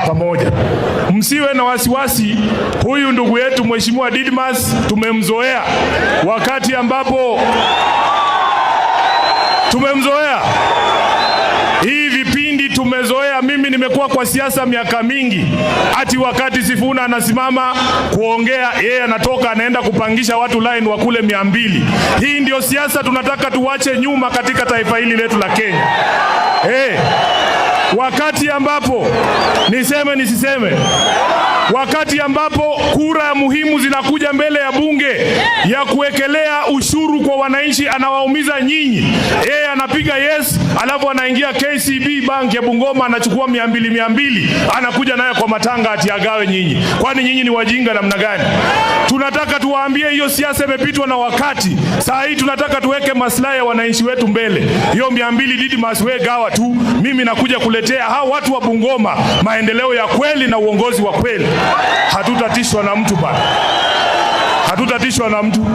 pamoja. Msiwe na wasiwasi, huyu ndugu yetu Mheshimiwa Didmas tumemzoea. Wakati ambapo tumemzoea hii vipindi tumezoea. Mimi nimekuwa kwa siasa miaka mingi, ati wakati Sifuna anasimama kuongea, yeye anatoka anaenda kupangisha watu line wa kule 200. Hii ndio siasa tunataka tuwache nyuma katika taifa hili letu la Kenya. Wakati ambapo nisiseme, wakati ambapo kura muhimu zinakuja mbele ya bunge ya kuwekelea ushuru kwa wananchi, anawaumiza nyinyi. Yeye anapiga yes, alafu anaingia KCB Bank ya Bungoma anachukua 200 anakuja nayo kwa matanga ati agawe nyinyi. Kwani nyinyi ni wajinga namna gani? Tunataka tuwaambie hiyo siasa imepitwa na wakati. Saa hii tunataka tuweke maslahi ya wananchi wetu mbele. Hiyo 200 Didmas we gawa tu, mimi nakuja kuletea hao watu wa Bungoma maendeleo ya kweli na uongozi wa kweli. Hatutatishwa na mtu bana. Hatutatishwa na mtu.